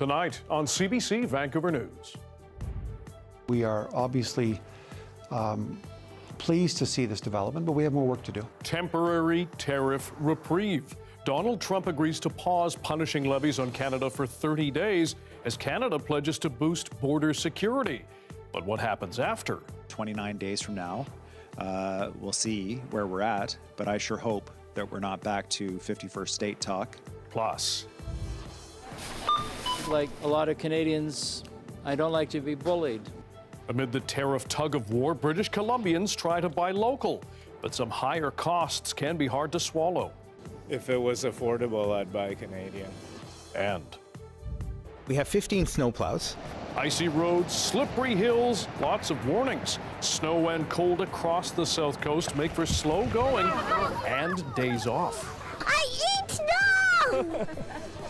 Tonight on CBC Vancouver News. We are obviously pleased to see this development, but we have more work to do. Temporary tariff reprieve. Donald Trump agrees to pause punishing levies on Canada for 30 days as Canada pledges to boost border security. But what happens after? 29 days from now, we'll see where we're at, but I sure hope that we're not back to 51st state talk. Plus, like a lot of Canadians, I don't like to be bullied. amid the tariff tug-of-war, British Columbians try to buy local, but some higher costs can be hard to swallow. If it was affordable, I'd buy Canadian. And we have 15 snowplows. icy roads, slippery hills, lots of warnings. Snow and cold across the south coast make for slow going and days off. I eat snow!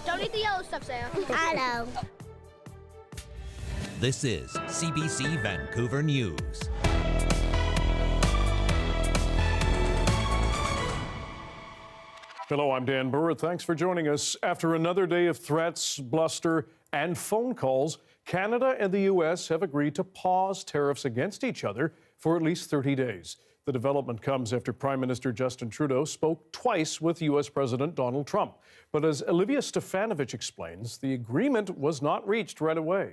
Don't eat the yellow stuff, Sam. I know. This is CBC Vancouver News. Hello, I'm Dan Burritt. Thanks for joining us. After another day of threats, bluster, and phone calls, Canada and the U.S. have agreed to pause tariffs against each other for at least 30 days. The development comes after Prime Minister Justin Trudeau spoke twice with U.S. President Donald Trump. But as Olivia Stefanovich explains, the agreement was not reached right away.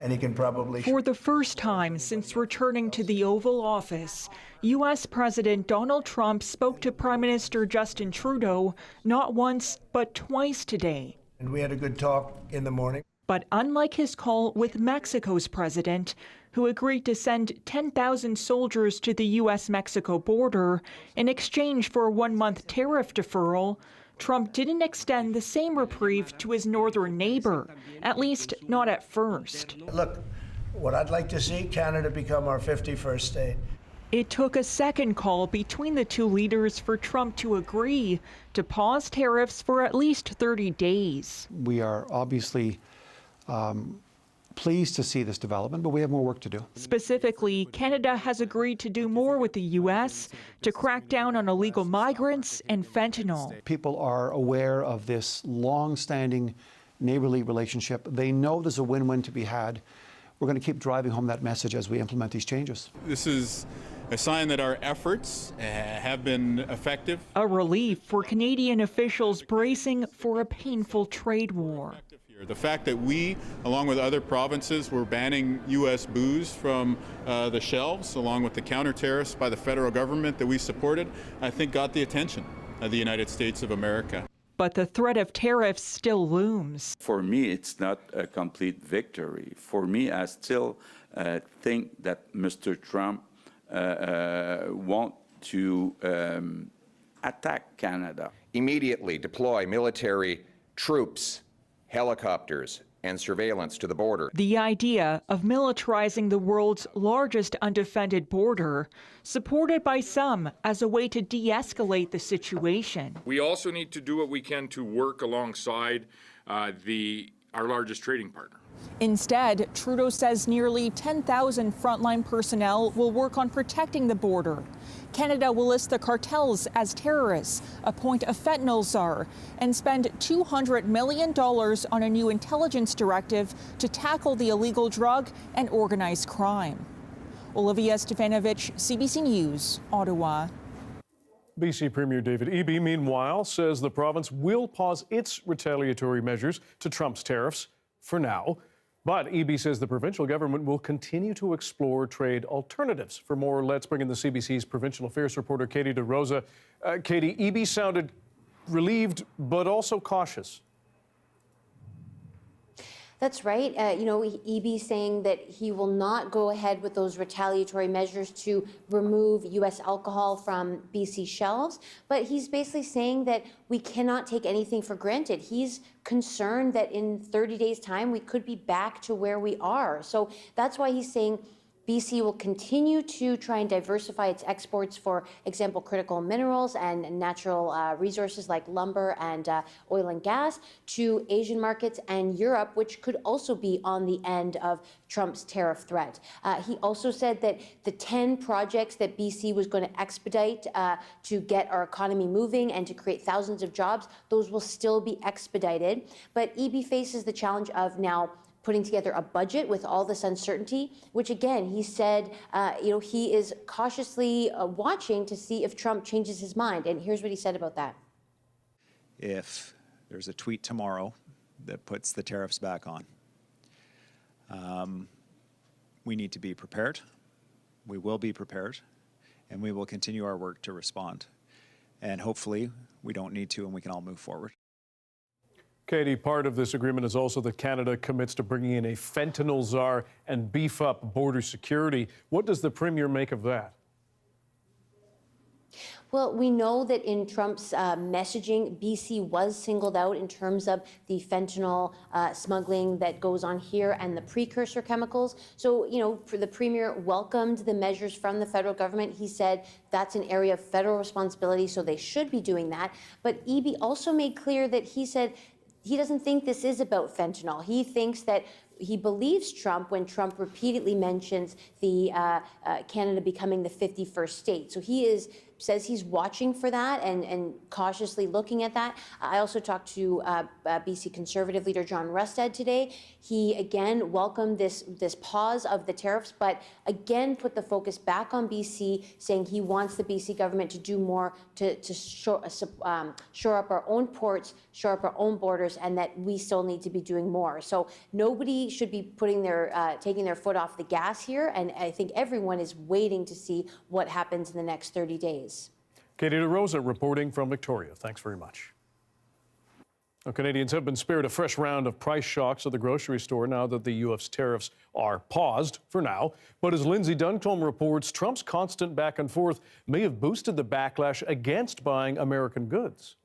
And he can probably... For the first time since returning to the Oval Office, U.S. President Donald Trump spoke to Prime Minister Justin Trudeau not once, but twice today. And we had a good talk in the morning. But unlike his call with Mexico's president, who agreed to send 10,000 soldiers to the U.S.-Mexico border in exchange for a one-month tariff deferral, Trump didn't extend the same reprieve to his northern neighbor, at least not at first. Look, what I'd like to see, Canada become our 51st state. It took a second call between the two leaders for Trump to agree to pause tariffs for at least 30 days. We are obviously pleased to see this development, but we have more work to do. Specifically, Canada has agreed to do more with the U.S. to crack down on illegal migrants and fentanyl. People are aware of this long-standing neighborly relationship. They know there's a win-win to be had. We're going to keep driving home that message as we implement these changes. This is a sign that our efforts have been effective. A relief for Canadian officials bracing for a painful trade war. The fact that we, along with other provinces, were banning U.S. booze from the shelves, along with the counter tariffs by the federal government that we supported, I think got the attention of the United States of America. But the threat of tariffs still looms. For me, it's not a complete victory. For me, I still think that Mr. Trump wants to attack Canada. Immediately deploy military troops, helicopters, and surveillance to the border. The idea of militarizing the world's largest undefended border, supported by some as a way to de-escalate the situation. We also need to do what we can to work alongside our largest trading partner. Instead, Trudeau says nearly 10,000 frontline personnel will work on protecting the border. Canada will list the cartels as terrorists, appoint a fentanyl czar, and spend $200 million on a new intelligence directive to tackle the illegal drug and organized crime. Olivia Stefanovich, CBC News, Ottawa. BC Premier David Eby, meanwhile, says the province will pause its retaliatory measures to Trump's tariffs for now. But Eby says the provincial government will continue to explore trade alternatives. For more, let's bring in the CBC's provincial affairs reporter, Katie DeRosa. Katie, Eby sounded relieved but also cautious. That's right. Eby saying that he will not go ahead with those retaliatory measures to remove U.S. alcohol from BC shelves. But he's basically saying that we cannot take anything for granted. He's concerned that in 30 days' time, we could be back to where we are. So that's why he's saying BC will continue to try and diversify its exports, for example, critical minerals and natural resources like lumber and oil and gas, to Asian markets and Europe, which could also be on the end of Trump's tariff threat. He also said that the 10 projects that BC was going to expedite to get our economy moving and to create thousands of jobs, those will still be expedited. But EB faces the challenge of now putting together a budget with all this uncertainty, which again, he said, he is cautiously watching to see if Trump changes his mind. And here's what he said about that. If there's a tweet tomorrow that puts the tariffs back on, we need to be prepared. We will be prepared, and we will continue our work to respond. And hopefully we don't need to, and we can all move forward. Katie, part of this agreement is also that Canada commits to bringing in a fentanyl czar and beef up border security. What does the Premier make of that? Well, we know that in Trump's messaging, BC was singled out in terms of the fentanyl smuggling that goes on here and the precursor chemicals. So, the Premier welcomed the measures from the federal government. He said that's an area of federal responsibility, so they should be doing that. But EB also made clear that he said he doesn't think this is about fentanyl. He thinks that he believes Trump when Trump repeatedly mentions the Canada becoming the 51st state. So he says he's watching for that and cautiously looking at that. I also talked to BC Conservative leader John Rustad today. He again welcomed this pause of the tariffs, but again put the focus back on BC, saying he wants the BC government to do more to shore up our own ports, shore up our own borders, and that we still need to be doing more. So nobody should be taking their foot off the gas here, and I think everyone is waiting to see what happens in the next 30 days. Katie DeRosa reporting from Victoria. Thanks very much. Now, Canadians have been spared a fresh round of price shocks at the grocery store now that the U.S. tariffs are paused for now. But as Lindsay Duncombe reports, Trump's constant back and forth may have boosted the backlash against buying American goods.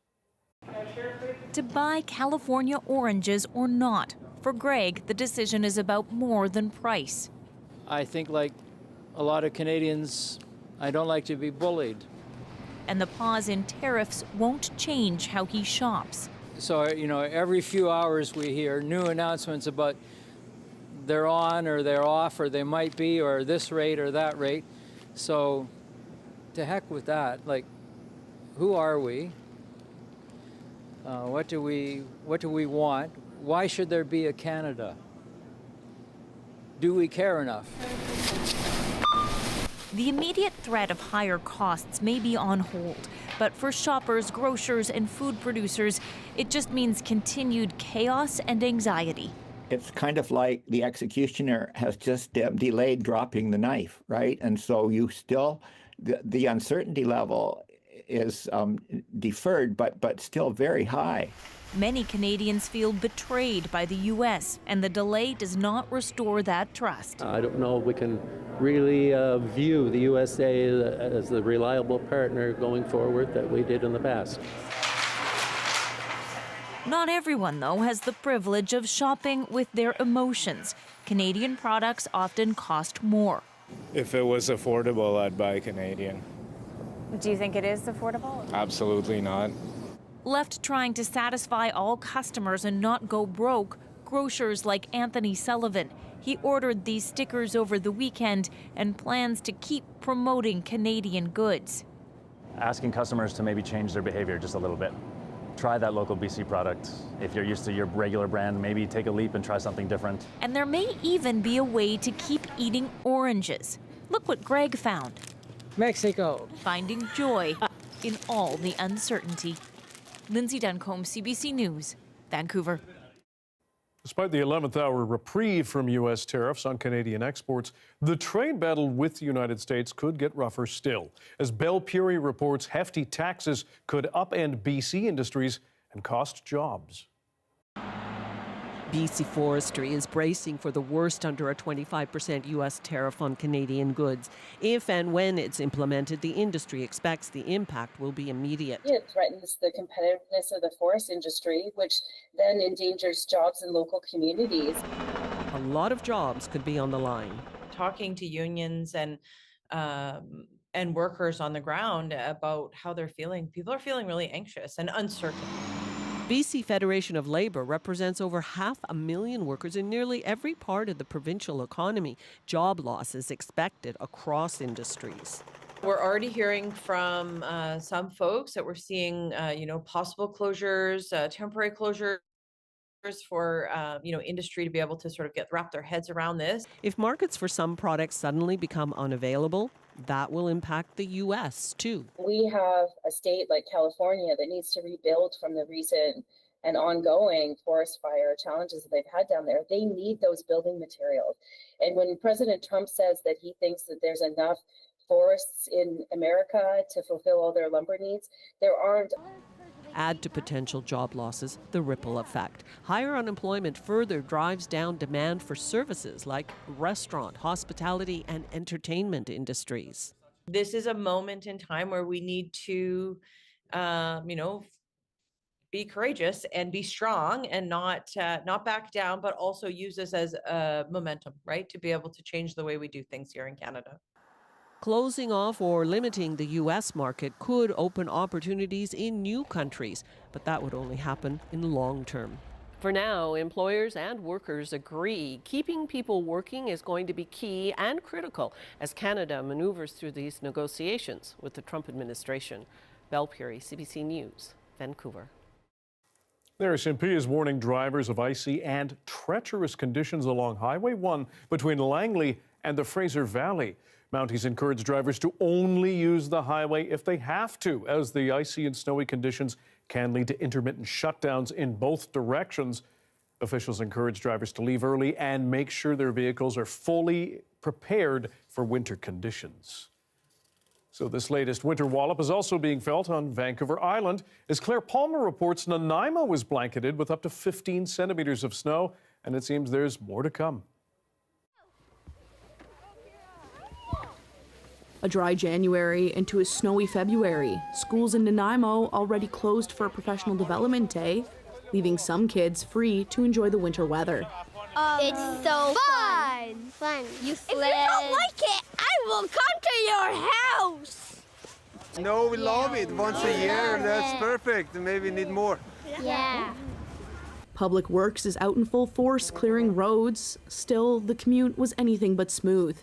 To buy California oranges or not, for Greg, the decision is about more than price. I think, like a lot of Canadians, I don't like to be bullied. And the pause in tariffs won't change how he shops. So, every few hours we hear new announcements about they're on or they're off or they might be or this rate or that rate. So, to heck with that. Like, who are we? What do we want? Why should there be a Canada? Do we care enough? The immediate threat of higher costs may be on hold, but for shoppers, grocers, and food producers, it just means continued chaos and anxiety. It's kind of like the executioner has just delayed dropping the knife, right? And so you still, the uncertainty level is deferred, but still very high. Many Canadians feel betrayed by the U.S., and the delay does not restore that trust. I don't know if we can really view the USA as the reliable partner going forward that we did in the past. Not everyone, though, has the privilege of shopping with their emotions. Canadian products often cost more. If it was affordable, I'd buy Canadian. Do you think it is affordable? Absolutely not. Left trying to satisfy all customers and not go broke, grocers like Anthony Sullivan. He ordered these stickers over the weekend and plans to keep promoting Canadian goods. Asking customers to maybe change their behavior just a little bit. Try that local BC product. If you're used to your regular brand, maybe take a leap and try something different. And there may even be a way to keep eating oranges. Look what Greg found. Mexico. Finding joy in all the uncertainty. Lindsay Duncombe, CBC News, Vancouver. Despite the 11th hour reprieve from U.S. tariffs on Canadian exports, the trade battle with the United States could get rougher still, as Bell Puri reports hefty taxes could upend BC industries and cost jobs. BC Forestry is bracing for the worst under a 25% U.S. tariff on Canadian goods. If and when it's implemented, the industry expects the impact will be immediate. It threatens the competitiveness of the forest industry, which then endangers jobs in local communities. A lot of jobs could be on the line. talking to unions and workers on the ground about how they're feeling, people are feeling really anxious and uncertain. BC Federation of Labour represents over 500,000 workers in nearly every part of the provincial economy. Job losses expected across industries. We're already hearing from some folks that we're seeing, possible closures, temporary closures for, industry to be able to sort of wrap their heads around this. If markets for some products suddenly become unavailable, that will impact the U.S. too. We have a state like California that needs to rebuild from the recent and ongoing forest fire challenges that they've had down there. They need those building materials. And when President Trump says that he thinks that there's enough forests in America to fulfill all their lumber needs, there aren't. Add to potential job losses the ripple effect. Higher unemployment further drives down demand for services like restaurant, hospitality, and entertainment industries. This is a moment in time where we need to, be courageous and be strong and not back down, but also use this as a momentum, right, to be able to change the way we do things here in Canada. Closing off or limiting the U.S. market could open opportunities in new countries, but that would only happen in long term. For now, employers and workers agree keeping people working is going to be key and critical as Canada maneuvers through these negotiations with the Trump administration. Belle Puri, CBC News, Vancouver. The RCMP is warning drivers of icy and treacherous conditions along Highway 1 between Langley and the Fraser Valley. Mounties encourage drivers to only use the highway if they have to, as the icy and snowy conditions can lead to intermittent shutdowns in both directions. Officials encourage drivers to leave early and make sure their vehicles are fully prepared for winter conditions. So this latest winter wallop is also being felt on Vancouver Island. As Claire Palmer reports, Nanaimo is blanketed with up to 15 centimeters of snow, and it seems there's more to come. A dry January into a snowy February. Schools in Nanaimo already closed for Professional Development Day, leaving some kids free to enjoy the winter weather. It's so fun. You sled. If you don't like it, I will come to your house. No, we love it. Once a year, that's perfect. Maybe need more. Yeah. Public Works is out in full force clearing roads. Still, the commute was anything but smooth.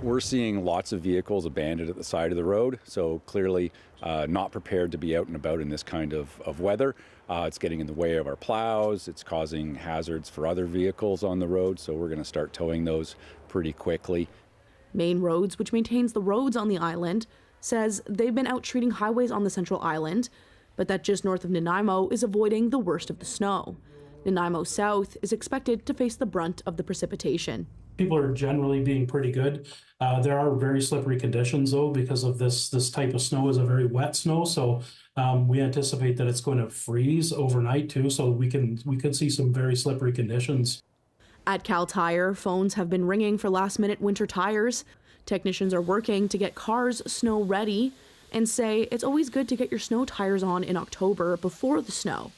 We're seeing lots of vehicles abandoned at the side of the road, so clearly not prepared to be out and about in this kind of weather. It's getting in the way of our plows. It's causing hazards for other vehicles on the road, so we're going to start towing those pretty quickly. Main Roads, which maintains the roads on the island, says they've been out treating highways on the Central Island, but that just north of Nanaimo is avoiding the worst of the snow. Nanaimo South is expected to face the brunt of the precipitation. People are generally being pretty good. There are very slippery conditions, though, because of this type of snow is a very wet snow. So we anticipate that it's going to freeze overnight too. So we could see some very slippery conditions. At Cal Tire, phones have been ringing for last-minute winter tires. Technicians are working to get cars snow ready and say it's always good to get your snow tires on in October before the snow,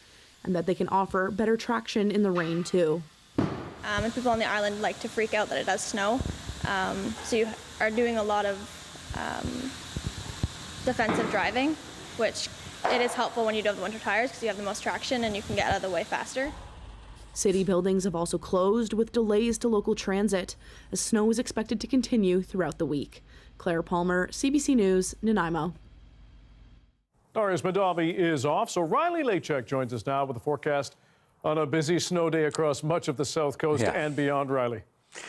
and that they can offer better traction in the rain too. And people on the island like to freak out that it does snow. So you are doing a lot of defensive driving, which it is helpful when you do have the winter tires because you have the most traction and you can get out of the way faster. City buildings have also closed with delays to local transit, as snow is expected to continue throughout the week. Claire Palmer, CBC News, Nanaimo. Darius Madavi is off, so Riley Lachek joins us now with a forecast on a busy snow day across much of the South Coast and beyond. Riley.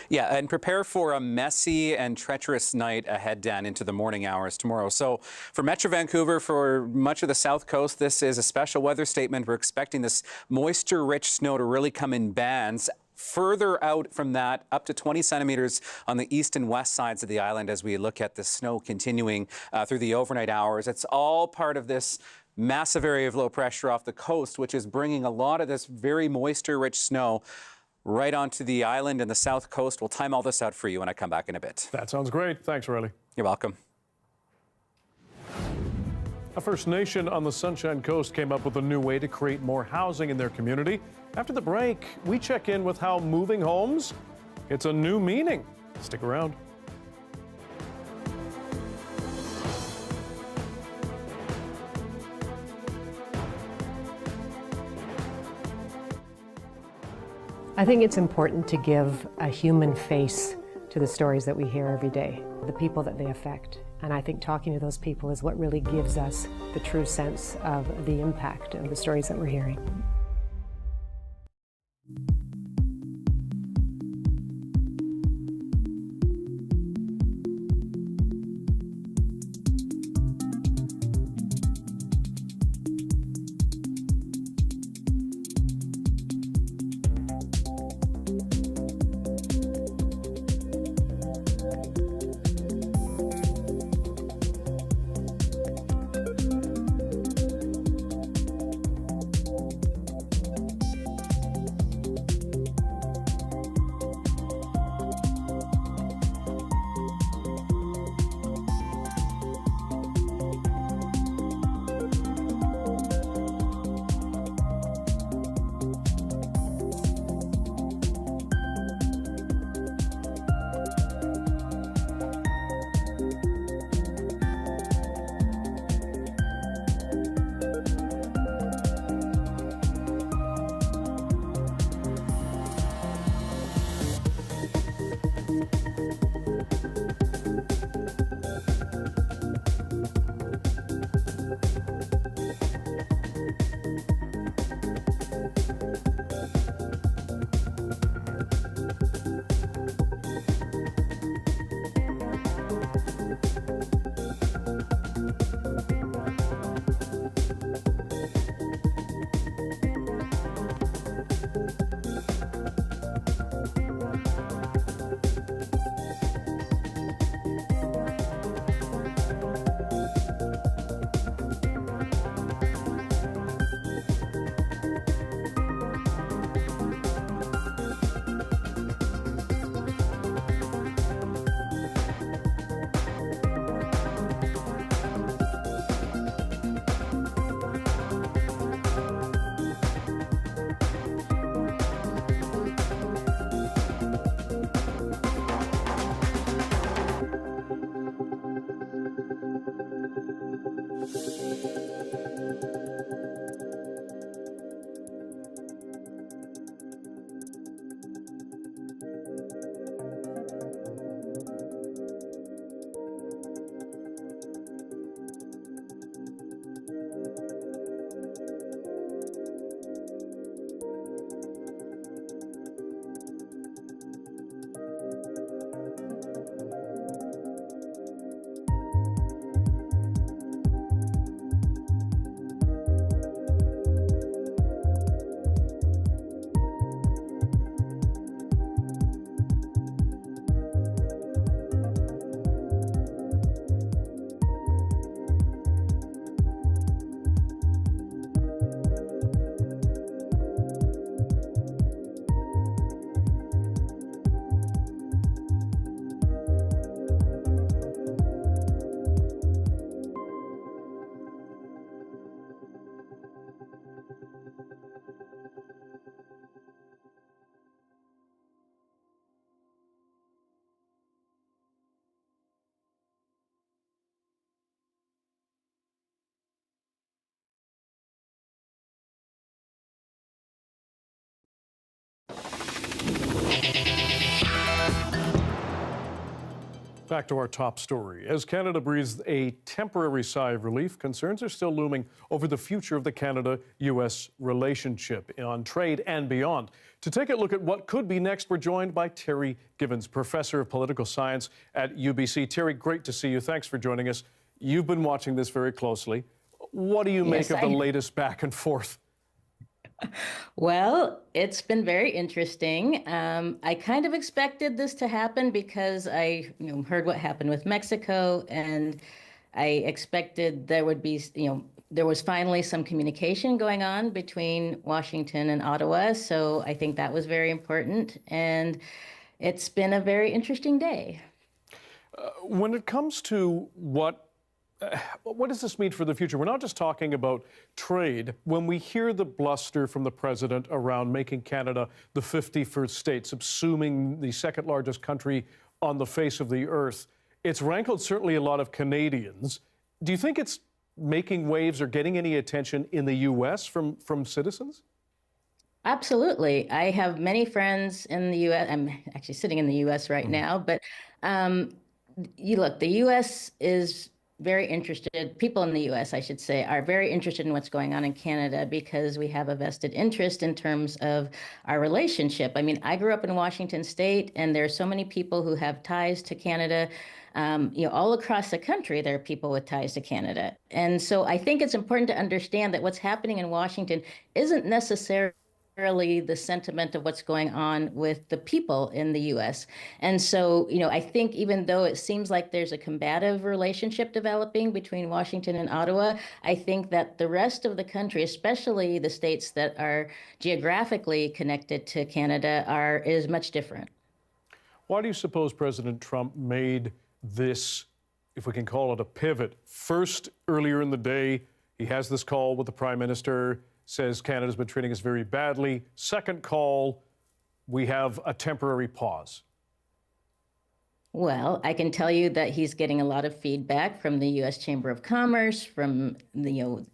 Yeah, and prepare for a messy and treacherous night ahead, Dan, into the morning hours tomorrow. So for Metro Vancouver, for much of the South Coast, this is a special weather statement. We're expecting this moisture-rich snow to really come in bands. Further out from that, up to 20 centimeters on the east and west sides of the island as we look at the snow continuing through the overnight hours. It's all part of this massive area of low pressure off the coast, which is bringing a lot of this very moisture-rich snow right onto the island and the South Coast. We'll time all this out for you when I come back in a bit. That sounds great. Thanks, Riley. You're welcome. A First Nation on the Sunshine Coast came up with a new way to create more housing in their community. After the break, we check in with how moving homes, it's a new meaning. Stick around. I think it's important to give a human face to the stories that we hear every day, the people that they affect. And I think talking to those people is what really gives us the true sense of the impact of the stories that we're hearing. Back to our top story. As Canada breathes a temporary sigh of relief, concerns are still looming over the future of the Canada-U.S. relationship on trade and beyond. To take a look at what could be next, we're joined by Terry Gibbons, professor of political science at UBC. Terry, great to see you. Thanks for joining us. You've been watching this very closely. What do you make of the latest back and forth? Well, it's been very interesting. I kind of expected this to happen because I heard what happened with Mexico, and I expected there would be, there was finally some communication going on between Washington and Ottawa. So I think that was very important. And it's been a very interesting day. When it comes to what does this mean for the future? We're not just talking about trade. When we hear the bluster from the president around making Canada the 51st state, subsuming the second largest country on the face of the earth, it's rankled certainly a lot of Canadians. Do you think it's making waves or getting any attention in the U.S. from citizens? Absolutely. I have many friends in the U.S. I'm actually sitting in the U.S. right now, but you look, the U.S. is very interested, people in the U.S., I should say, are very interested in what's going on in Canada because we have a vested interest in terms of our relationship. I mean, I grew up in Washington State, and there are so many people who have ties to Canada. All across the country, there are people with ties to Canada. And so I think it's important to understand that what's happening in Washington isn't necessarily the sentiment of what's going on with the people in the U.S. And so, I think even though it seems like there's a combative relationship developing between Washington and Ottawa, I think that the rest of the country, especially the states that are geographically connected to Canada, is much different. Why do you suppose President Trump made this, if we can call it a pivot? First, earlier in the day, he has this call with the Prime Minister, says Canada's been treating us very badly. Second call, we have a temporary pause. Well, I can tell you that he's getting a lot of feedback from the U.S. Chamber of Commerce, from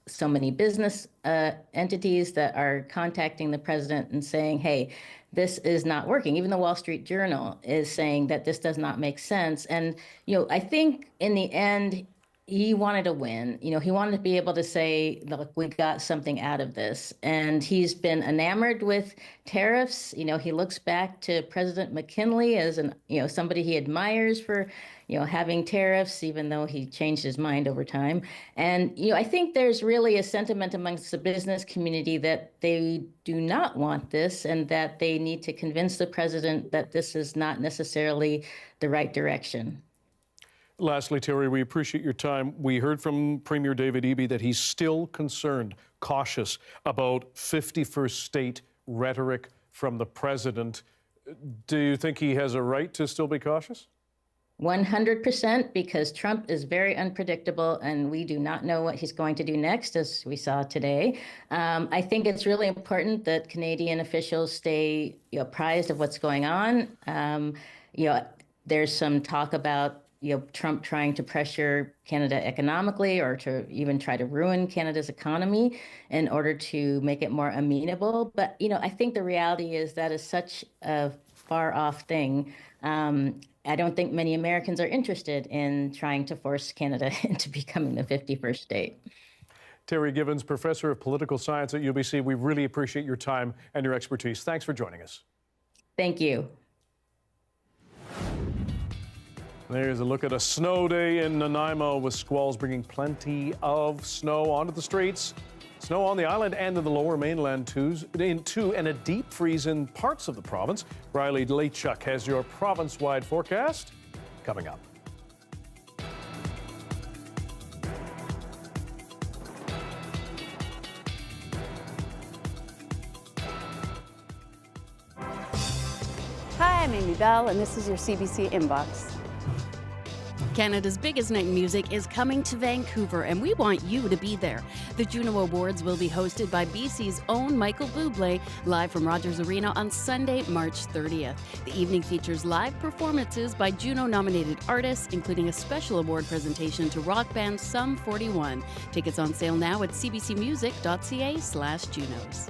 so many business entities that are contacting the president and saying, hey, this is not working. Even the Wall Street Journal is saying that this does not make sense. And, I think in the end, he wanted to win. He wanted to be able to say, look, we got something out of this. And he's been enamored with tariffs. He looks back to President McKinley as somebody he admires for, having tariffs, even though he changed his mind over time. And, I think there's really a sentiment amongst the business community that they do not want this and that they need to convince the president that this is not necessarily the right direction. Lastly, Terry, we appreciate your time. We heard from Premier David Eby that he's still concerned, cautious about 51st state rhetoric from the president. Do you think he has a right to still be cautious? 100%, because Trump is very unpredictable and we do not know what he's going to do next, as we saw today. I think it's really important that Canadian officials stay apprised of what's going on. There's some talk about Trump trying to pressure Canada economically or to even try to ruin Canada's economy in order to make it more amenable. But, I think the reality is that is such a far off thing. I don't think many Americans are interested in trying to force Canada into becoming the 51st state. Terry Givens, Professor of Political Science at UBC, we really appreciate your time and your expertise. Thanks for joining us. Thank you. There's a look at a snow day in Nanaimo with squalls bringing plenty of snow onto the streets. Snow on the island and in the lower mainland too, and a deep freeze in parts of the province. Riley Lechuk has your province-wide forecast coming up. Hi, I'm Amy Bell, and this is your CBC Inbox. Canada's biggest night in music is coming to Vancouver, and we want you to be there. The Juno Awards will be hosted by BC's own Michael Bublé, live from Rogers Arena on Sunday, March 30th. The evening features live performances by Juno-nominated artists, including a special award presentation to rock band Sum 41. Tickets on sale now at cbcmusic.ca/Junos.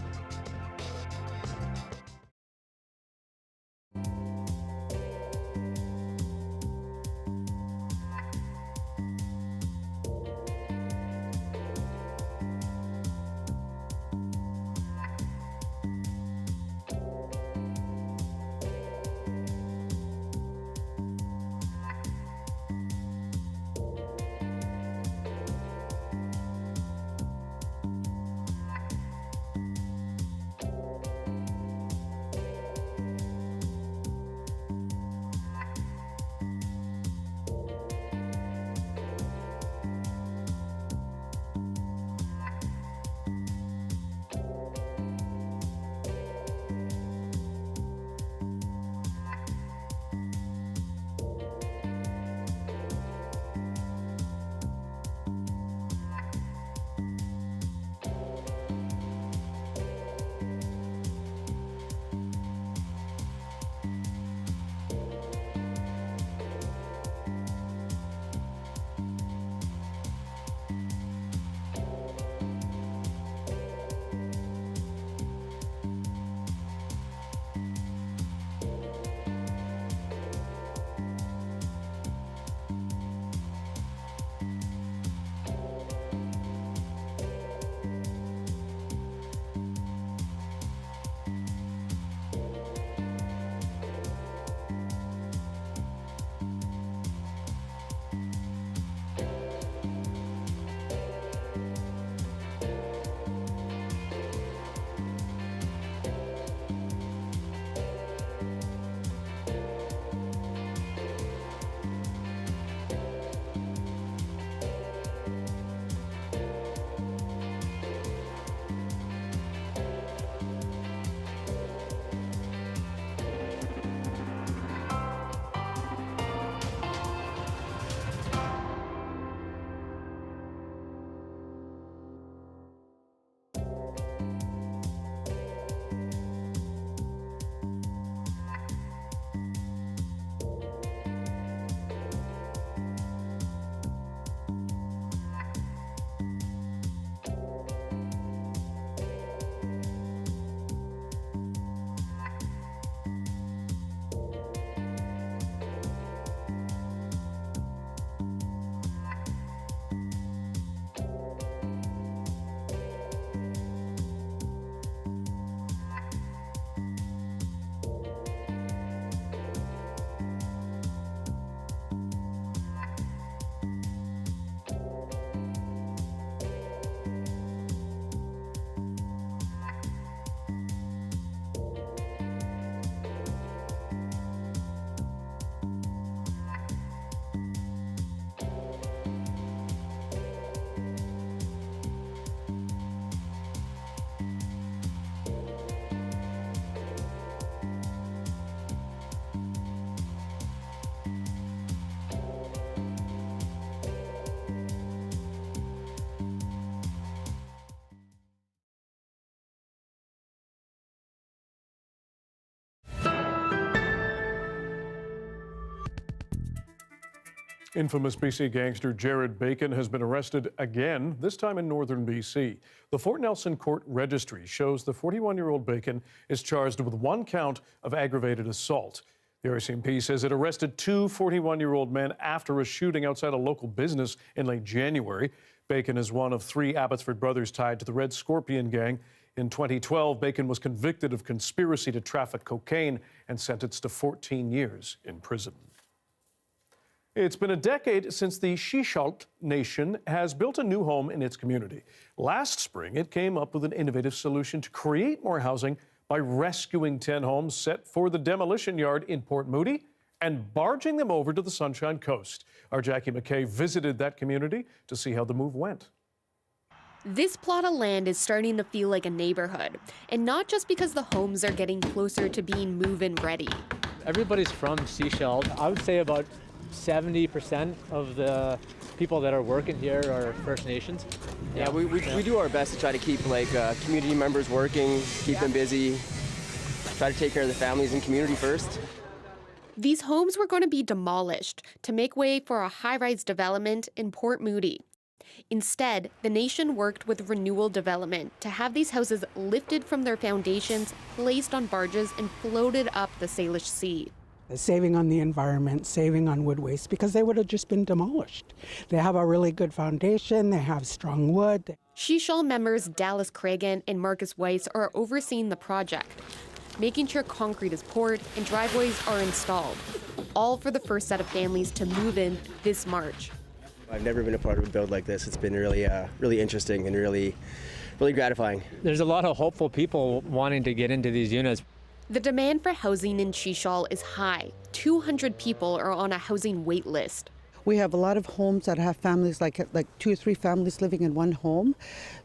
Infamous BC gangster Jared Bacon has been arrested again, this time in northern BC. The Fort Nelson Court Registry shows the 41-year-old Bacon is charged with 1 count of aggravated assault. The RCMP says it arrested 2 41-year-old men after a shooting outside a local business in late January. Bacon is one of 3 Abbotsford brothers tied to the Red Scorpion gang. In 2012, Bacon was convicted of conspiracy to traffic cocaine and sentenced to 14 years in prison. It's been a decade since the Shishalt Nation has built a new home in its community. Last spring, it came up with an innovative solution to create more housing by rescuing 10 homes set for the demolition yard in Port Moody and barging them over to the Sunshine Coast. Our Jackie McKay visited that community to see how the move went. This plot of land is starting to feel like a neighborhood, and not just because the homes are getting closer to being move-in ready. Everybody's from Shishalt. I would say about 70% of the people that are working here are First Nations. Yeah, we do our best to try to keep community members working, keep them busy, try to take care of the families and community first. These homes were going to be demolished to make way for a high-rise development in Port Moody. Instead, the nation worked with Renewal Development to have these houses lifted from their foundations, placed on barges, and floated up the Salish Sea. Saving on the environment, saving on wood waste, because they would have just been demolished. They have a really good foundation, they have strong wood. Shishal members Dallas Cragen and Marcus Weiss are overseeing the project, making sure concrete is poured and driveways are installed, all for the first set of families to move in this March. I've never been a part of a build like this. It's been really interesting and really gratifying. There's a lot of hopeful people wanting to get into these units. The demand for housing in Shishal is high. 200 people are on a housing wait list. We have a lot of homes that have families, like 2 or 3 families living in one home.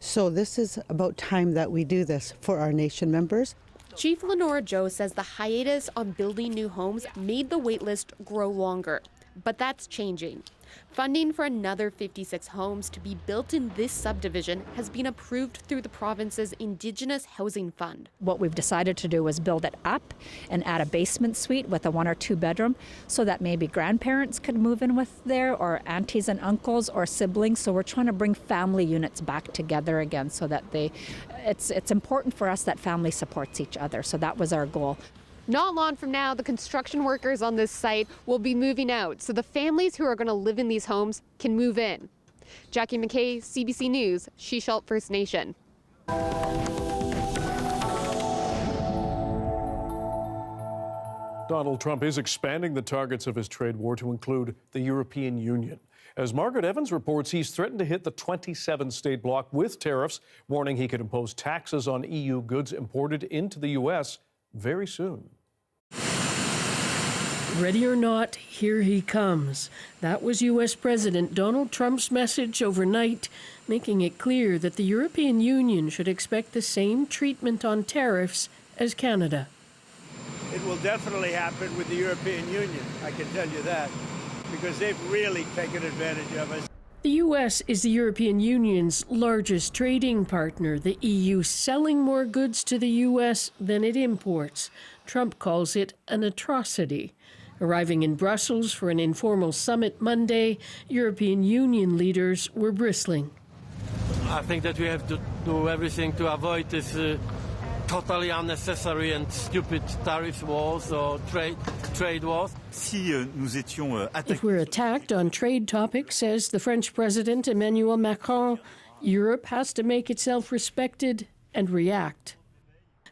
So this is about time that we do this for our nation members. Chief Lenora Joe says the hiatus on building new homes made the wait list grow longer. But that's changing. Funding for another 56 homes to be built in this subdivision has been approved through the province's Indigenous Housing Fund. What we've decided to do is build it up and add a basement suite with a 1 or 2 bedroom so that maybe grandparents could move in with there, or aunties and uncles or siblings. So we're trying to bring family units back together again so that it's important for us that family supports each other. So that was our goal. Not long from now, the construction workers on this site will be moving out, so the families who are going to live in these homes can move in. Jackie McKay, CBC News, Shishalt First Nation. Donald Trump is expanding the targets of his trade war to include the European Union. As Margaret Evans reports, he's threatened to hit the 27-state bloc with tariffs, warning he could impose taxes on EU goods imported into the U.S. very soon. Ready or not, here he comes. That was U.S. President Donald Trump's message overnight, making it clear that the European Union should expect the same treatment on tariffs as Canada. It will definitely happen with the European Union, I can tell you that, because they've really taken advantage of us. The U.S. is the European Union's largest trading partner, the EU selling more goods to the U.S. than it imports. Trump calls it an atrocity. Arriving in Brussels for an informal summit Monday, European Union leaders were bristling. I think that we have to do everything to avoid this totally unnecessary and stupid tariff wars or trade wars. If we're attacked on trade topics, says the French President Emmanuel Macron, Europe has to make itself respected and react.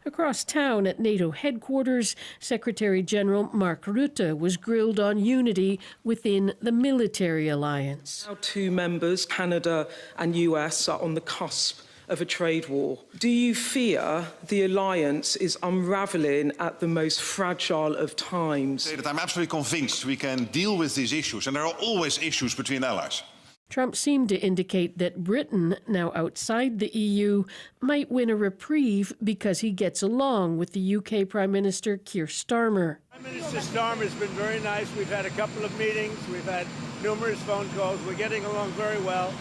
Across town at NATO headquarters, Secretary General Mark Rutte was grilled on unity within the military alliance. Our 2 members, Canada and US, are on the cusp of a trade war. Do you fear the alliance is unraveling at the most fragile of times? I'm absolutely convinced we can deal with these issues, and there are always issues between allies. Trump seemed to indicate that Britain, now outside the EU, might win a reprieve because he gets along with the UK Prime Minister Keir Starmer. Prime Minister Starmer's been very nice. We've had a couple of meetings. We've had numerous phone calls. We're getting along very well.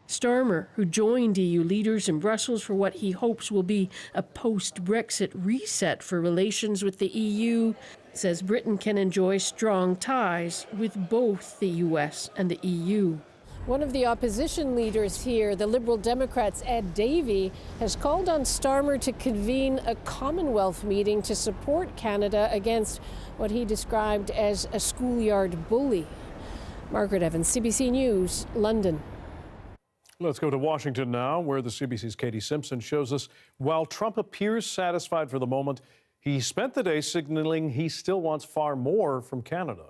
Starmer, who joined EU leaders in Brussels for what he hopes will be a post-Brexit reset for relations with the EU, says Britain can enjoy strong ties with both the US and the EU. One of the opposition leaders here, the Liberal Democrats' Ed Davey, has called on Starmer to convene a Commonwealth meeting to support Canada against what he described as a schoolyard bully. Margaret Evans, CBC News, London. Let's go to Washington now, where the CBC's Katie Simpson shows us while Trump appears satisfied for the moment, he spent the day signaling he still wants far more from Canada.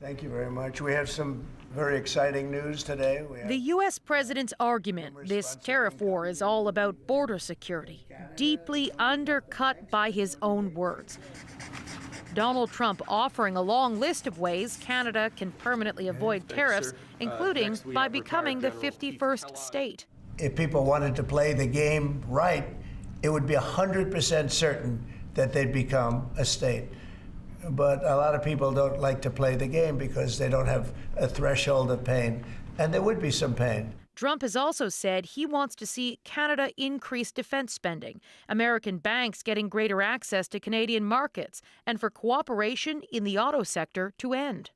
Thank you very much. We have some very exciting news today. The U.S. president's argument, this tariff war is all about border security, deeply undercut by his own words. Donald Trump offering a long list of ways Canada can permanently avoid tariffs, including by becoming the 51st state. If people wanted to play the game right, it would be 100% certain that they'd become a state. But a lot of people don't like to play the game because they don't have a threshold of pain, and there would be some pain. Trump has also said he wants to see Canada increase defense spending, American banks getting greater access to Canadian markets, and for cooperation in the auto sector to end.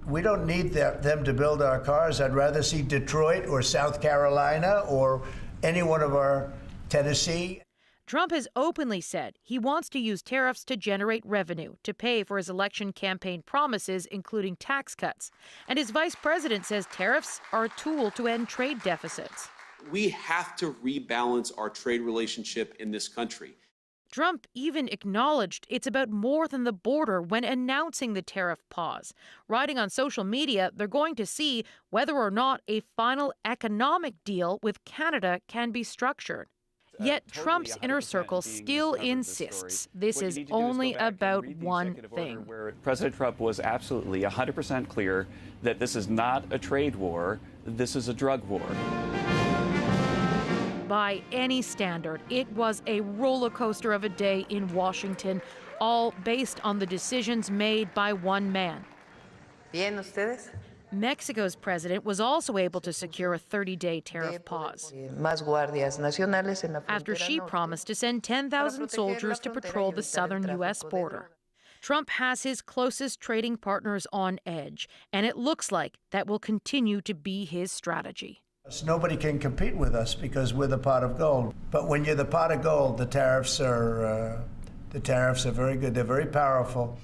We don't need them to build our cars. I'd rather see Detroit or South Carolina or any one of our Tennessee. Trump has openly said he wants to use tariffs to generate revenue to pay for his election campaign promises, including tax cuts. And his vice president says tariffs are a tool to end trade deficits. We have to rebalance our trade relationship in this country. Trump even acknowledged it's about more than the border when announcing the tariff pause. Writing on social media, they're going to see whether or not a final economic deal with Canada can be structured. Yet Trump's inner circle still insists this is only about one thing. Where President Trump was absolutely 100% clear that this is not a trade war, this is a drug war. By any standard, it was a roller coaster of a day in Washington, all based on the decisions made by one man. Bien, ustedes? Mexico's president was also able to secure a 30-day tariff pause after she promised to send 10,000 soldiers to patrol the southern U.S. border. Trump has his closest trading partners on edge, and it looks like that will continue to be his strategy. Nobody can compete with us because we're the pot of gold. But when you're the pot of gold, the tariffs are very good. They're very powerful.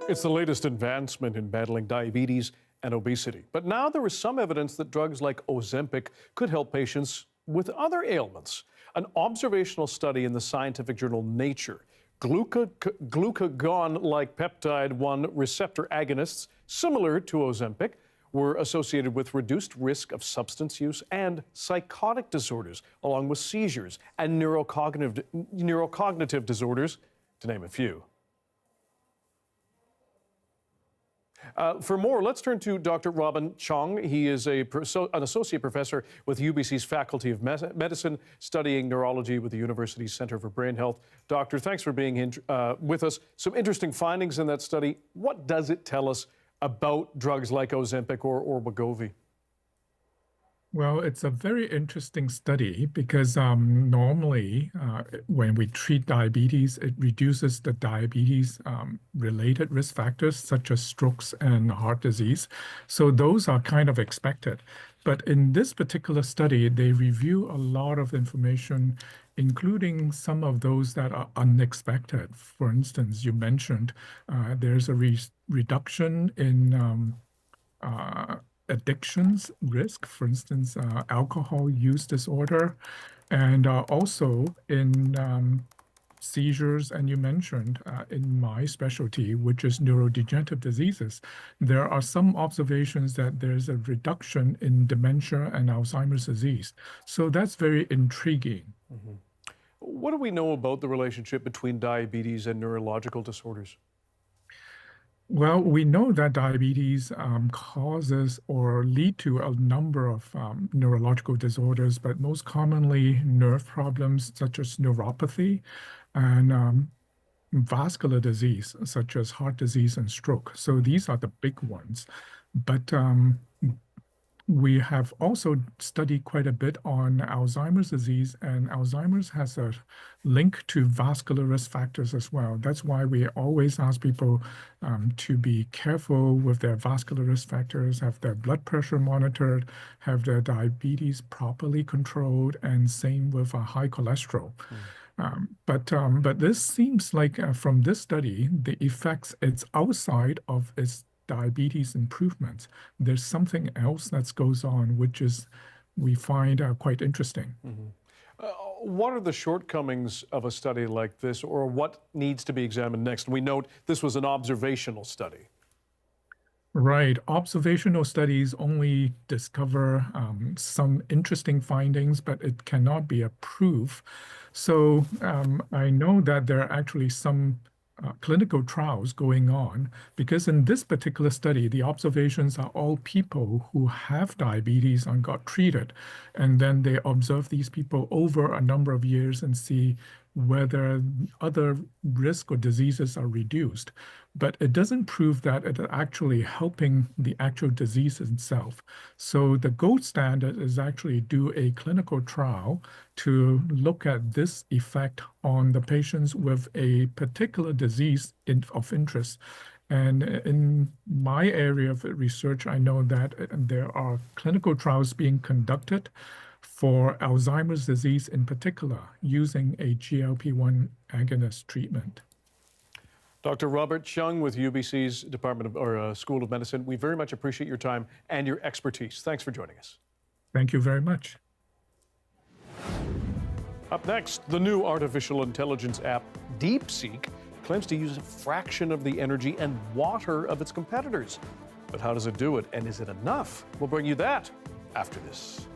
It's the latest advancement in battling diabetes and obesity. But now there is some evidence that drugs like Ozempic could help patients with other ailments. An observational study in the scientific journal Nature, glucagon-like peptide-1 receptor agonists, similar to Ozempic, were associated with reduced risk of substance use and psychotic disorders, along with seizures and neurocognitive disorders, to name a few. For more, let's turn to Dr. Robin Chong. He is an associate professor with UBC's Faculty of Medicine, studying neurology with the University's Center for Brain Health. Doctor, thanks for being with us. Some interesting findings in that study. What does it tell us about drugs like Ozempic or Wegovy? Well, it's a very interesting study because normally when we treat diabetes, it reduces the diabetes-related risk factors such as strokes and heart disease. So those are kind of expected. But in this particular study, they review a lot of information, including some of those that are unexpected. For instance, you mentioned there's a reduction in addictions risk, for instance, alcohol use disorder, and also in seizures. And you mentioned in my specialty, which is neurodegenerative diseases, there are some observations that there's a reduction in dementia and Alzheimer's disease. So that's very intriguing. Mm-hmm. What do we know about the relationship between diabetes and neurological disorders? Well, we know that diabetes causes or lead to a number of neurological disorders, but most commonly nerve problems such as neuropathy and vascular disease such as heart disease and stroke. So these are the big ones. But we have also studied quite a bit on Alzheimer's disease, and Alzheimer's has a link to vascular risk factors as well. That's why we always ask people to be careful with their vascular risk factors, have their blood pressure monitored, have their diabetes properly controlled, and same with high cholesterol. But this seems like from this study, the effects, it's outside of its diabetes improvements. There's something else that goes on, which is we find quite interesting. What are the shortcomings of a study like this, or what needs to be examined next? We note this was an observational study. Right. Observational studies only discover some interesting findings, but it cannot be a proof. So I know that there are actually some clinical trials going on, because in this particular study, the observations are all people who have diabetes and got treated. And then they observe these people over a number of years and see whether other risk or diseases are reduced. But it doesn't prove that it's actually helping the actual disease itself. So the gold standard is actually do a clinical trial to look at this effect on the patients with a particular disease of interest. And in my area of research, I know that there are clinical trials being conducted for Alzheimer's disease in particular, using a GLP-1 agonist treatment. Dr. Robert Chung with UBC's Department of School of Medicine, we very much appreciate your time and your expertise. Thanks for joining us. Thank you very much. Up next, the new artificial intelligence app DeepSeek claims to use a fraction of the energy and water of its competitors. But how does it do it, and is it enough? We'll bring you that after this.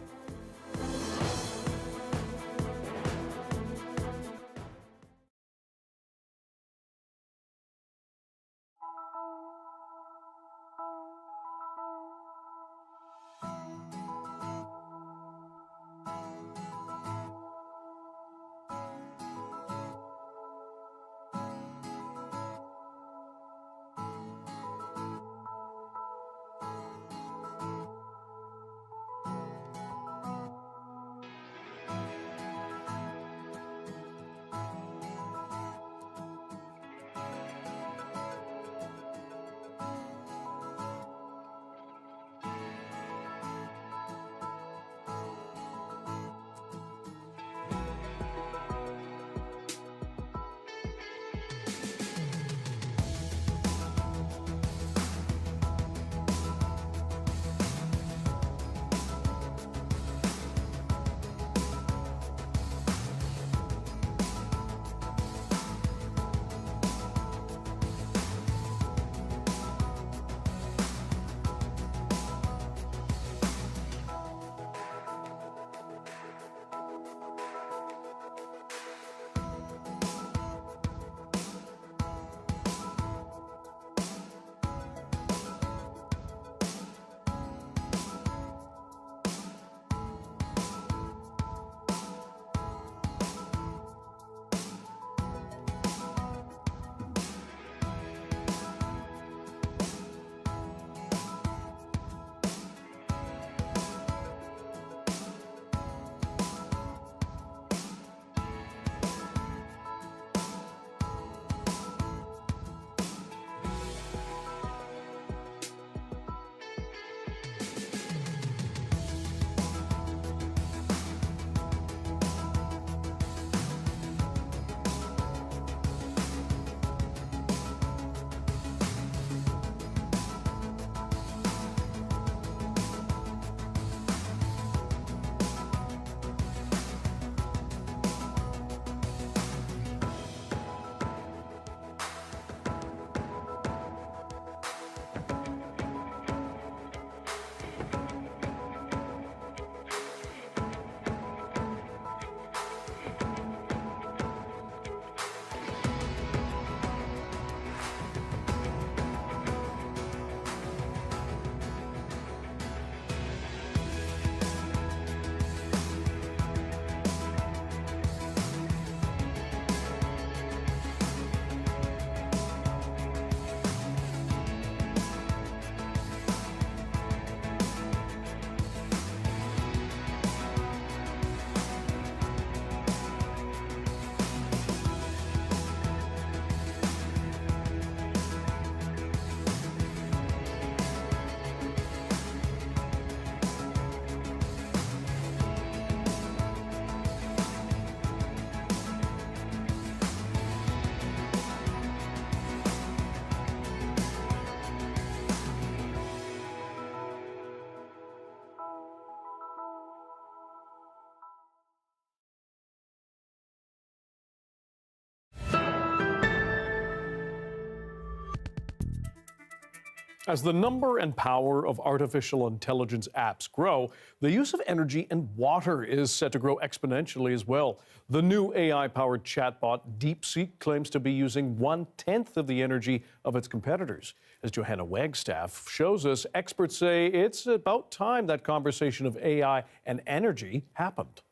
As the number and power of artificial intelligence apps grow, the use of energy and water is set to grow exponentially as well. The new AI-powered chatbot DeepSeek claims to be using 1/10 of the energy of its competitors. As Johanna Wagstaff shows us, experts say it's about time that conversation of AI and energy happened.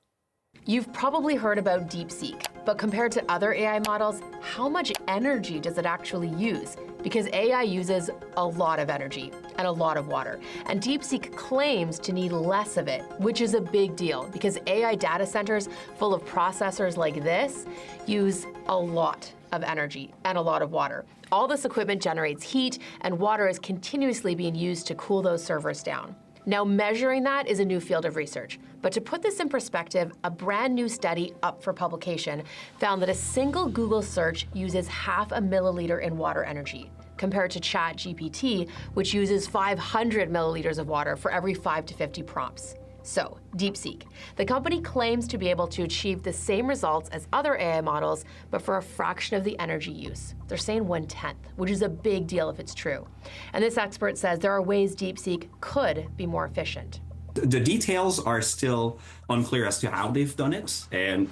You've probably heard about DeepSeek, but compared to other AI models, how much energy does it actually use? Because AI uses a lot of energy and a lot of water, and DeepSeek claims to need less of it, which is a big deal because AI data centers full of processors like this use a lot of energy and a lot of water. All this equipment generates heat, and water is continuously being used to cool those servers down. Now, measuring that is a new field of research. But to put this in perspective, a brand new study up for publication found that a single Google search uses 0.5 milliliter in water energy, compared to ChatGPT, which uses 500 milliliters of water for every 5 to 50 prompts. So, DeepSeek. The company claims to be able to achieve the same results as other AI models, but for a fraction of the energy use. They're saying 1/10, which is a big deal if it's true. And this expert says there are ways DeepSeek could be more efficient. The details are still unclear as to how they've done it. And,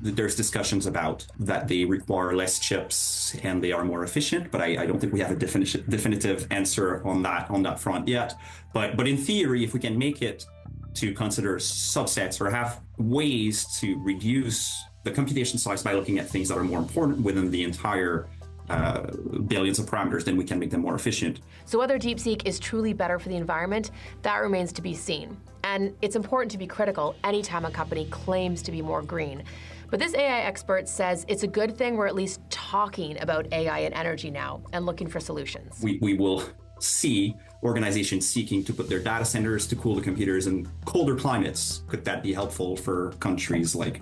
there's discussions about that they require less chips and they are more efficient, but I don't think we have a definitive answer on that front yet. But in theory, if we can make it to consider subsets or have ways to reduce the computation size by looking at things that are more important within the entire billions of parameters, then we can make them more efficient. So whether DeepSeek is truly better for the environment, that remains to be seen. And it's important to be critical anytime a company claims to be more green. But this AI expert says it's a good thing we're at least talking about AI and energy now and looking for solutions. We will see organizations seeking to put their data centers to cool the computers in colder climates. Could that be helpful for countries like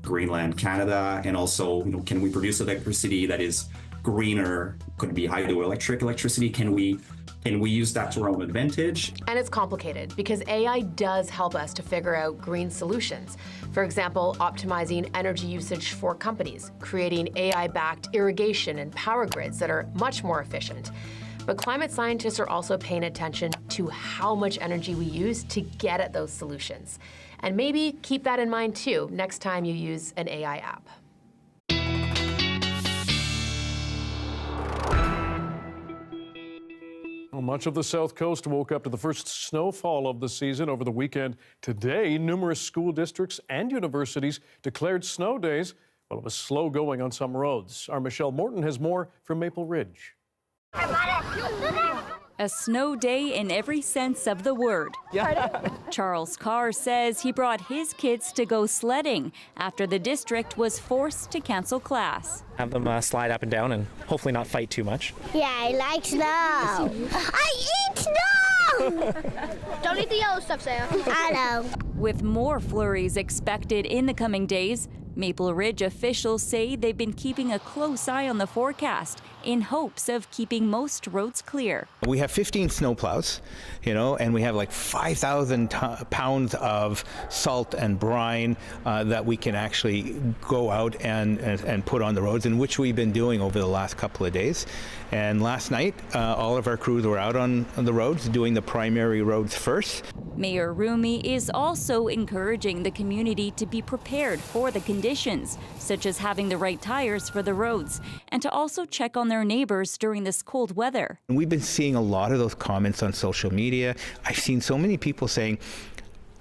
Greenland, Canada? And also, can we produce electricity that is greener? Could it be hydroelectric electricity? Can we use that to our own advantage? And it's complicated because AI does help us to figure out green solutions. For example, optimizing energy usage for companies, creating AI-backed irrigation and power grids that are much more efficient. But climate scientists are also paying attention to how much energy we use to get at those solutions. And maybe keep that in mind too next time you use an AI app. Well, much of the South Coast woke up to the first snowfall of the season over the weekend. Today, numerous school districts and universities declared snow days. Well, it was slow going on some roads. Our Michelle Morton has more from Maple Ridge. A snow day in every sense of the word. Charles Carr says he brought his kids to go sledding after the district was forced to cancel class. Have them slide up and down and hopefully not fight too much. Yeah, I like snow. I eat snow! Don't eat the yellow stuff, Sam. I know. With more flurries expected in the coming days, Maple Ridge officials say they've been keeping a close eye on the forecast in hopes of keeping most roads clear. We have 15 snowplows, and we have like 5,000 pounds of salt and brine that we can actually go out and put on the roads, and which we've been doing over the last couple of days. And last night, all of our crews were out on the roads doing the primary roads first. Mayor Rumi is also encouraging the community to be prepared for the conditions, such as having the right tires for the roads, and to also check on their neighbors during this cold weather. We've been seeing a lot of those comments on social media. I've seen so many people saying,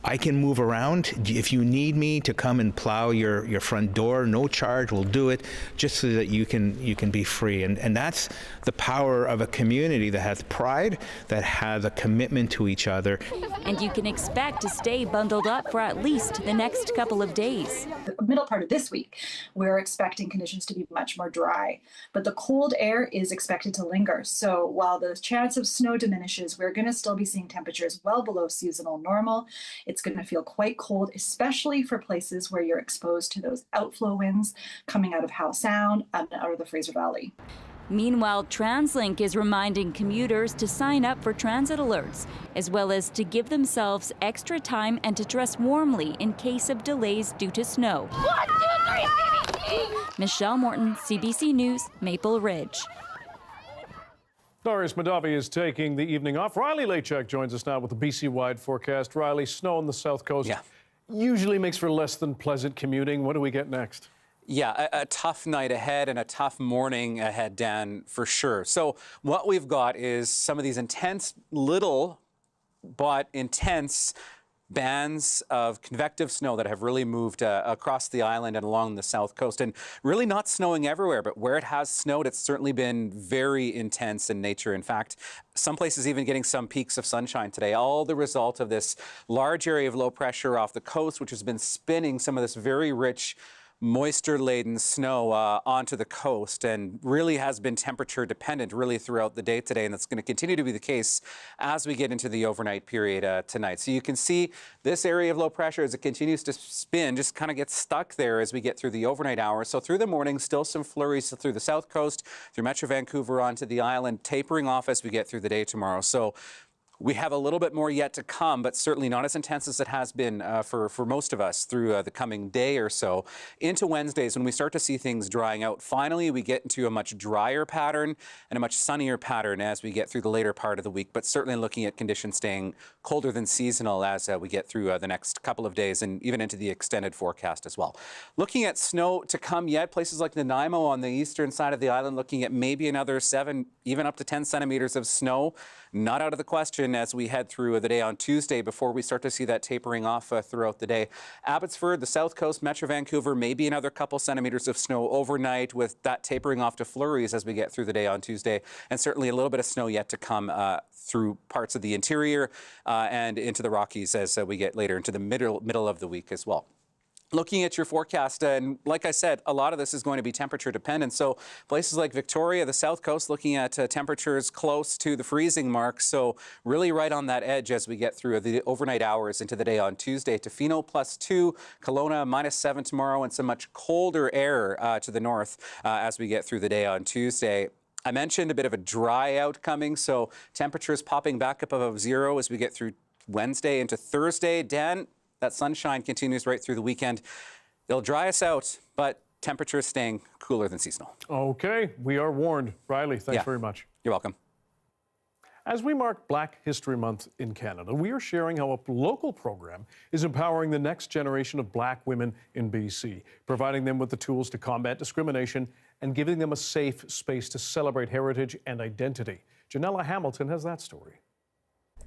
I can move around. If you need me to come and plow your front door, no charge, we'll do it, just so that you can be free. And that's the power of a community that has pride, that has a commitment to each other. And you can expect to stay bundled up for at least the next couple of days. The middle part of this week, we're expecting conditions to be much more dry, but the cold air is expected to linger. So while the chance of snow diminishes, we're going to still be seeing temperatures well below seasonal normal. It's going to feel quite cold, especially for places where you're exposed to those outflow winds coming out of Howe Sound and out of the Fraser Valley. Meanwhile, TransLink is reminding commuters to sign up for transit alerts, as well as to give themselves extra time and to dress warmly in case of delays due to snow. 1, 2, 3, CBC! Michelle Morton, CBC News, Maple Ridge. Darius Madavi is taking the evening off. Riley Lachak joins us now with the BC-wide forecast. Riley, snow on the south coast usually makes for less than pleasant commuting. What do we get next? Yeah, a tough night ahead and a tough morning ahead, Dan, for sure. So what we've got is some of these intense, little but intense bands of convective snow that have really moved across the island and along the south coast, and really not snowing everywhere, but where it has snowed, it's certainly been very intense in nature. In fact, some places even getting some peaks of sunshine today, all the result of this large area of low pressure off the coast, which has been spinning some of this very rich moisture-laden snow onto the coast, and really has been temperature dependent really throughout the day today, and that's going to continue to be the case as we get into the overnight period tonight. So you can see this area of low pressure as it continues to spin just kind of gets stuck there as we get through the overnight hours. So through the morning, still some flurries through the south coast, through Metro Vancouver onto the island, tapering off as we get through the day tomorrow. So we have a little bit more yet to come, but certainly not as intense as it has been for most of us through the coming day or so. Into Wednesdays, when we start to see things drying out, finally we get into a much drier pattern and a much sunnier pattern as we get through the later part of the week, but certainly looking at conditions staying colder than seasonal as we get through the next couple of days and even into the extended forecast as well. Looking at snow to come yet, places like Nanaimo on the eastern side of the island looking at maybe another 7, even up to 10 centimeters of snow. Not out of the question as we head through the day on Tuesday before we start to see that tapering off throughout the day. Abbotsford, the south coast, Metro Vancouver, maybe another couple centimeters of snow overnight with that tapering off to flurries as we get through the day on Tuesday. And certainly a little bit of snow yet to come through parts of the interior and into the Rockies as we get later into the middle of the week as well. Looking at your forecast, and like I said, a lot of this is going to be temperature dependent. So places like Victoria, the south coast, looking at temperatures close to the freezing mark. So really right on that edge as we get through the overnight hours into the day on Tuesday. Tofino +2, Kelowna -7 tomorrow, and some much colder air to the north as we get through the day on Tuesday. I mentioned a bit of a dry out coming, so temperatures popping back up above zero as we get through Wednesday into Thursday. Dan, that sunshine continues right through the weekend. They'll dry us out, but temperatures staying cooler than seasonal. Okay, we are warned. Riley, thanks very much. You're welcome. As we mark Black History Month in Canada, we are sharing how a local program is empowering the next generation of Black women in BC, providing them with the tools to combat discrimination and giving them a safe space to celebrate heritage and identity. Janella Hamilton has that story.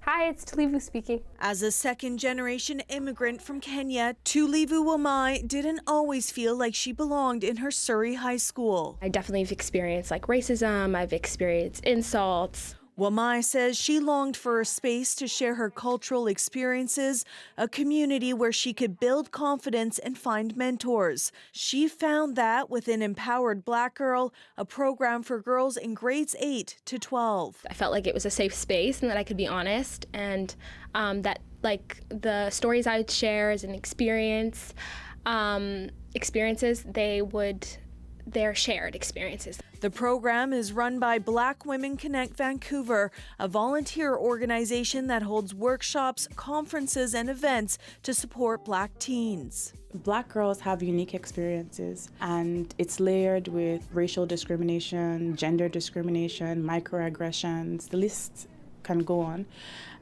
Hi, it's Tulivu speaking. As a second-generation immigrant from Kenya, Tulivu Wamai didn't always feel like she belonged in her Surrey high school. I definitely have experienced racism, I've experienced insults. Wamai says she longed for a space to share her cultural experiences, a community where she could build confidence and find mentors. She found that within Empowered Black Girl, a program for girls in grades 8 to 12. I felt like it was a safe space and that I could be honest, and that the stories I would share as an experiences, they're shared experiences. The program is run by Black Women Connect Vancouver, a volunteer organization that holds workshops, conferences, and events to support Black teens. Black girls have unique experiences, and it's layered with racial discrimination, gender discrimination, microaggressions, the list can go on.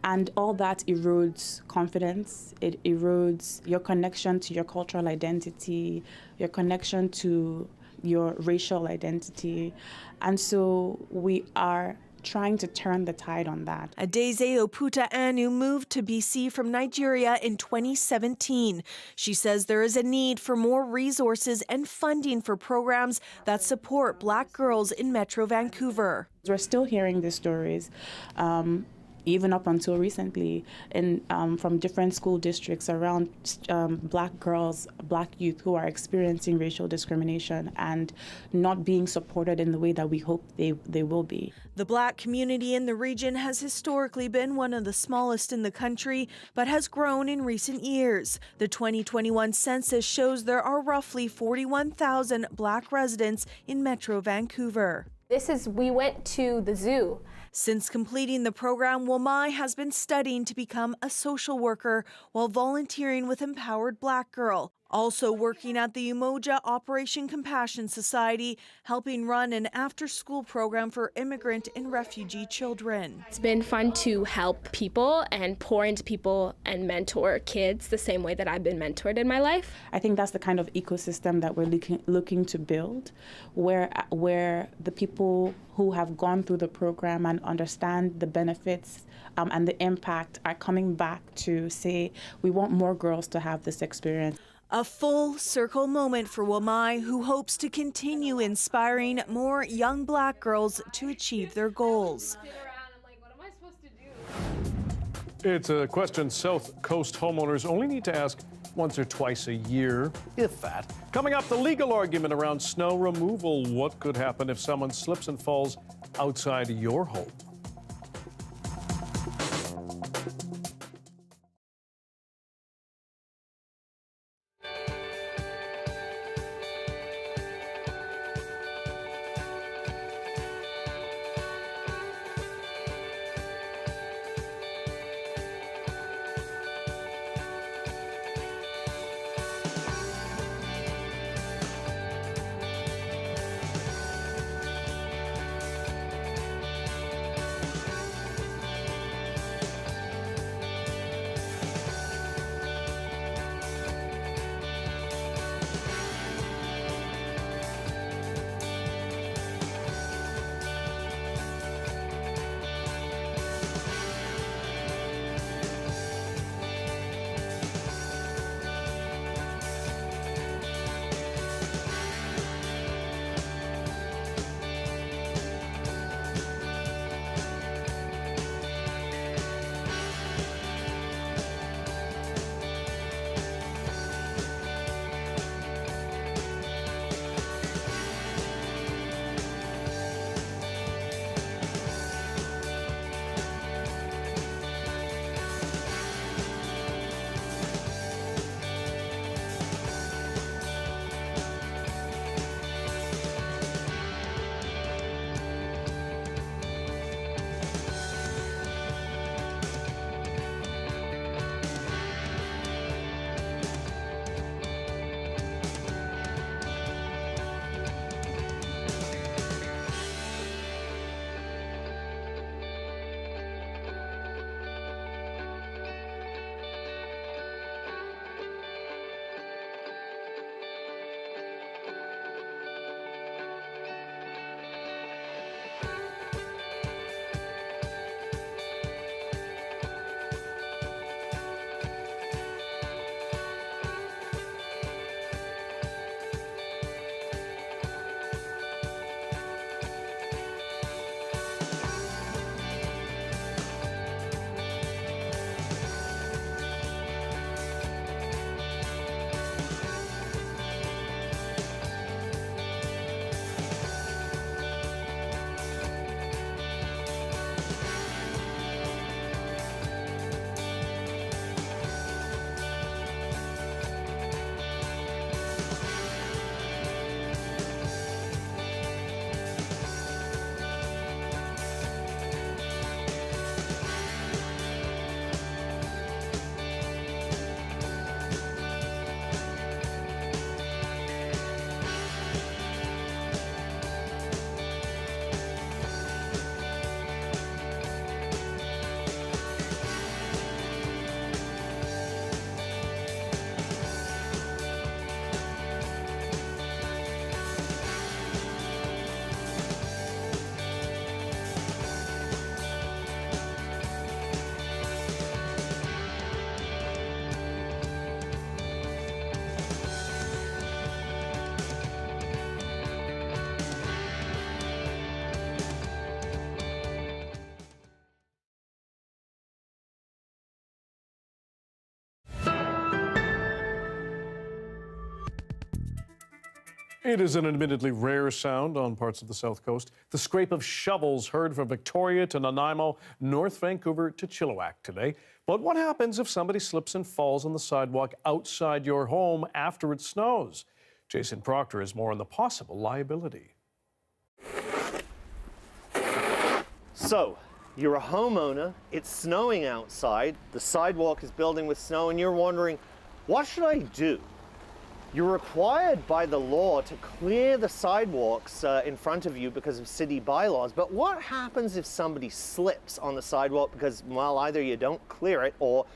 And all that erodes confidence, it erodes your connection to your cultural identity, your connection to your racial identity. And so we are trying to turn the tide on that. Adeze Oputa Anu moved to BC from Nigeria in 2017. She says there is a need for more resources and funding for programs that support Black girls in Metro Vancouver. We're still hearing these stories. Even up until recently, from different school districts around Black girls, Black youth who are experiencing racial discrimination and not being supported in the way that we hope they will be. The Black community in the region has historically been one of the smallest in the country, but has grown in recent years. The 2021 census shows there are roughly 41,000 Black residents in Metro Vancouver. We went to the zoo. Since completing the program, Wamai has been studying to become a social worker while volunteering with Empowered Black Girl. Also working at the Umoja Operation Compassion Society, helping run an after-school program for immigrant and refugee children. It's been fun to help people and pour into people and mentor kids the same way that I've been mentored in my life. I think that's the kind of ecosystem that we're looking to build, where the people who have gone through the program and understand the benefits and the impact are coming back to say, we want more girls to have this experience. A full circle moment for Wamai, who hopes to continue inspiring more young Black girls to achieve their goals. It's a question South Coast homeowners only need to ask once or twice a year, if that. Coming up, the legal argument around snow removal. What could happen if someone slips and falls outside your home? It is an admittedly rare sound on parts of the South Coast. The scrape of shovels heard from Victoria to Nanaimo, North Vancouver to Chilliwack today. But what happens if somebody slips and falls on the sidewalk outside your home after it snows? Jason Proctor has more on the possible liability. So, You're a homeowner, it's snowing outside, the sidewalk is building with snow, and you're wondering, what should I do? You're required by the law to clear the sidewalks in front of you because of city bylaws, but what happens if somebody slips on the sidewalk because, well, either you don't clear it or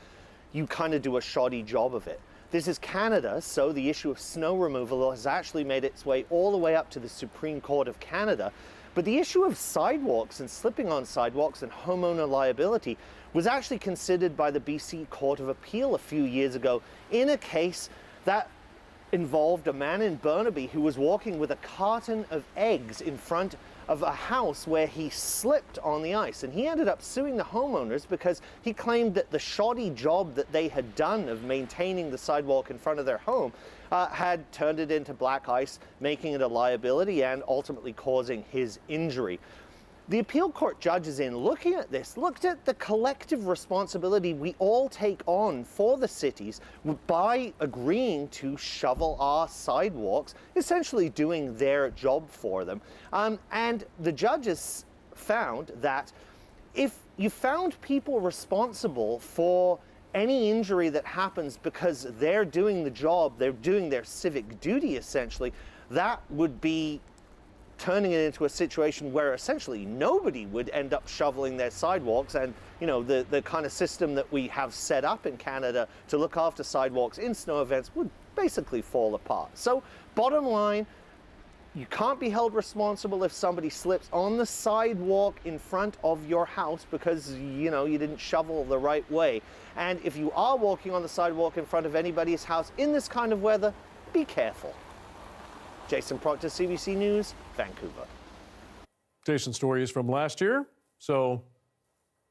you kind of do a shoddy job of it? This is Canada, so the issue of snow removal has actually made its way all the way up to the Supreme Court of Canada. But the issue of sidewalks and slipping on sidewalks and homeowner liability was actually considered by the BC Court of Appeal a few years ago in a case that involved a man in Burnaby who was walking with a carton of eggs in front of a house where he slipped on the ice, and he ended up suing the homeowners because he claimed that the shoddy job that they had done of maintaining the sidewalk in front of their home had turned it into black ice, making it a liability and ultimately causing his injury. The appeal court judges, in looking at this, looked at the collective responsibility we all take on for the cities by agreeing to shovel our sidewalks, essentially doing their job for them. And the judges found that if you found people responsible for any injury that happens because they're doing the job, they're doing their civic duty essentially, that would be turning it into a situation where essentially nobody would end up shoveling their sidewalks, and you know, the kind of system that we have set up in Canada to look after sidewalks in snow events would basically fall apart. So bottom line, you can't be held responsible if somebody slips on the sidewalk in front of your house because, you know, you didn't shovel the right way. And if you are walking on the sidewalk in front of anybody's house in this kind of weather, be careful. Jason Proctor, CBC News, Vancouver. Jason's story is from last year, so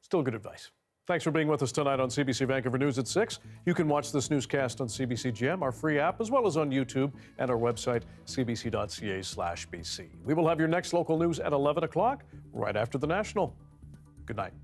still good advice. Thanks for being with us tonight on CBC Vancouver News at 6. You can watch this newscast on CBC GM, our free app, as well as on YouTube and our website, cbc.ca/BC. We will have your next local news at 11 o'clock, right after the National. Good night.